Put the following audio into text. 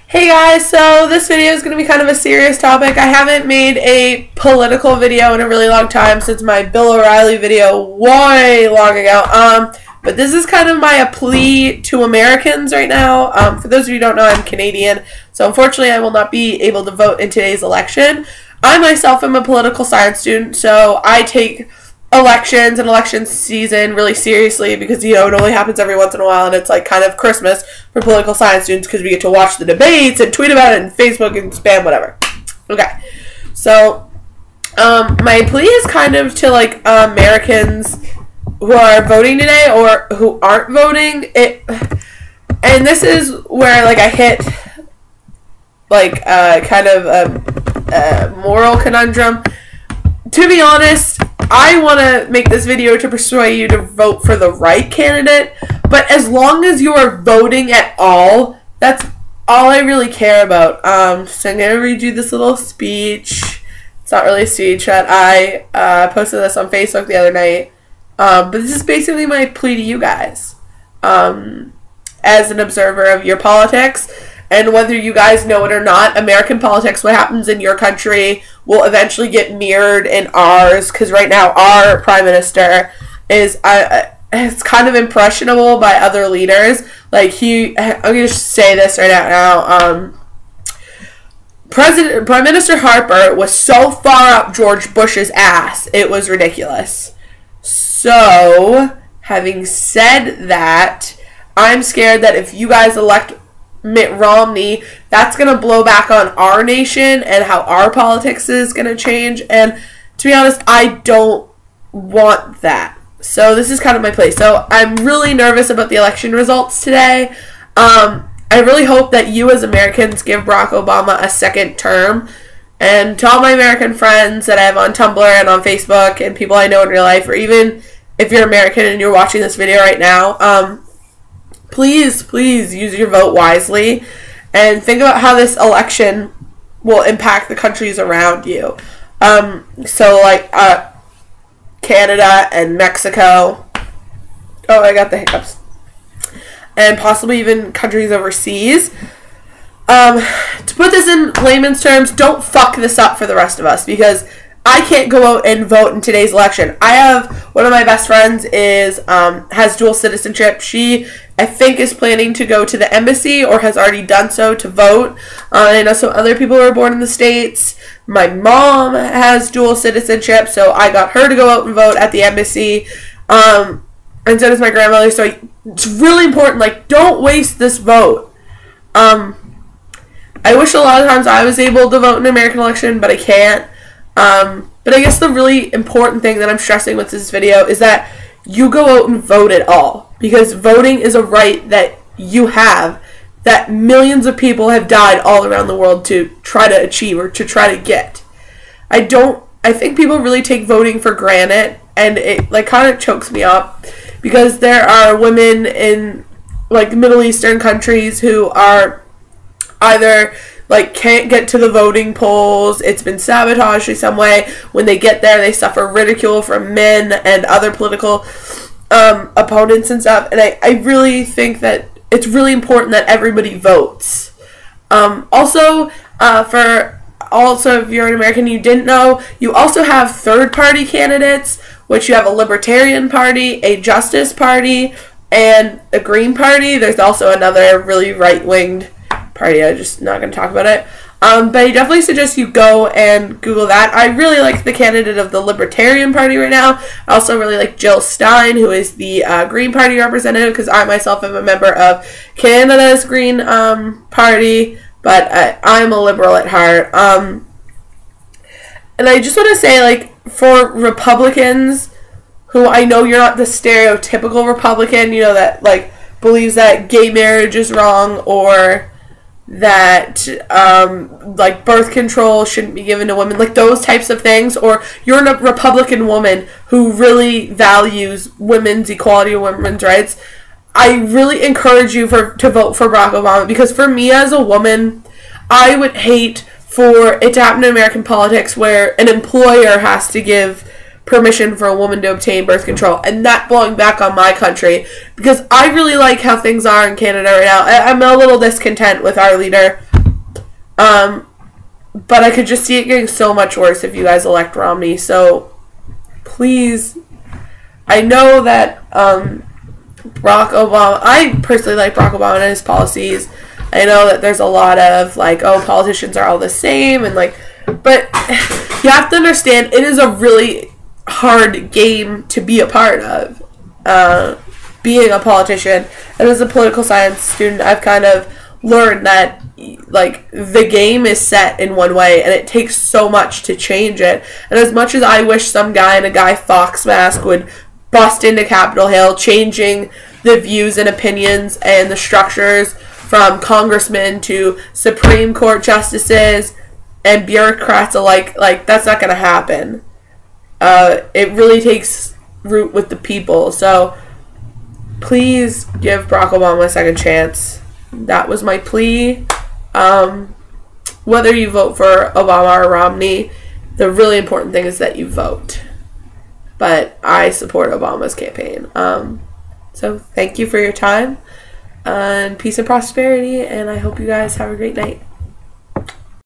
Hey guys, so this video is going to be kind of a serious topic. I haven't made a political video in a really long time since my Bill O'Reilly video way long ago. But this is kind of my plea to Americans right now. For those of you who don't know, I'm Canadian, so unfortunately I will not be able to vote in today's election. I myself am a political science student, so I take elections and election season really seriously because, you know, it only happens every once in a while, and it's like kind of Christmas for political science students because we get to watch the debates and tweet about it and Facebook and spam, whatever. Okay, so my plea is kind of to like Americans who are voting today or who aren't voting. And this is where like I hit like kind of a moral conundrum. To be honest, I want to make this video to persuade you to vote for the right candidate, but as long as you are voting at all, that's all I really care about. So I'm going to read you this little speech. It's not really a speech, but I posted this on Facebook the other night. But this is basically my plea to you guys as an observer of your politics. And whether you guys know it or not, American politics, what happens in your country, will eventually get mirrored in ours. Because right now, our prime minister is it's kind of impressionable by other leaders. Like I'm gonna just say this right now. Prime Minister Harper was so far up George Bush's ass, it was ridiculous. So, having said that, I'm scared that if you guys elect Mitt Romney, that's going to blow back on our nation and how our politics is going to change. And to be honest, I don't want that. So this is kind of my place. So I'm really nervous about the election results today. I really hope that you as Americans give Barack Obama a second term. And to all my American friends that I have on Tumblr and on Facebook and people I know in real life, or even if you're American and you're watching this video right now, please use your vote wisely and think about how this election will impact the countries around you. So like Canada and Mexico. Oh, I got the hiccups. And possibly even countries overseas. To put this in layman's terms, don't fuck this up for the rest of us, because I can't go out and vote in today's election. I have one of my best friends has dual citizenship. She, I think, is planning to go to the embassy or has already done so to vote. I know some other people who are born in the States. My mom has dual citizenship, so I got her to go out and vote at the embassy. And so does my grandmother. So it's really important. Like, don't waste this vote. I wish a lot of times I was able to vote in an American election, but I can't. But I guess the really important thing that I'm stressing with this video is that you go out and vote at all, because voting is a right that you have, that millions of people have died all around the world to try to achieve or to try to get. I think people really take voting for granted, and it like kind of chokes me up, because there are women in like Middle Eastern countries who are either like can't get to the voting polls. It's been sabotaged in some way. When they get there, they suffer ridicule from men and other political opponents and stuff. And I really think that it's really important that everybody votes. Also, if you're an American and you didn't know, you also have third-party candidates, which you have a Libertarian Party, a Justice Party, and a Green Party. There's also another really right-winged party. I'm just not going to talk about it. But I definitely suggest you go and Google that. I really like the candidate of the Libertarian Party right now. I also really like Jill Stein, who is the Green Party representative, because I myself am a member of Canada's Green Party, but I'm a liberal at heart. And I just want to say, like, for Republicans, who I know you're not the stereotypical Republican, you know, that, like, believes that gay marriage is wrong, or that like birth control shouldn't be given to women, like those types of things, or you're a Republican woman who really values women's equality and women's rights, I really encourage you to vote for Barack Obama, because for me as a woman, I would hate for it to happen in American politics where an employer has to give permission for a woman to obtain birth control, and that blowing back on my country, because I really like how things are in Canada right now. I'm a little discontent with our leader, But I could just see it getting so much worse if you guys elect Romney. So please, I know that Barack Obama, I personally like Barack Obama and his policies. I know that there's a lot of like, oh, politicians are all the same, and like, but you have to understand it is a really hard game to be a part of, being a politician. And as a political science student, I've kind of learned that like the game is set in one way and it takes so much to change it. And as much as I wish some guy in a Guy Fawkes mask would bust into Capitol Hill, changing the views and opinions and the structures from congressmen to Supreme Court justices and bureaucrats alike, like that's not going to happen. It really takes root with the people. So please give Barack Obama a second chance. That was my plea. Whether you vote for Obama or Romney, the really important thing is that you vote. But I support Obama's campaign. So thank you for your time, and peace and prosperity, and I hope you guys have a great night.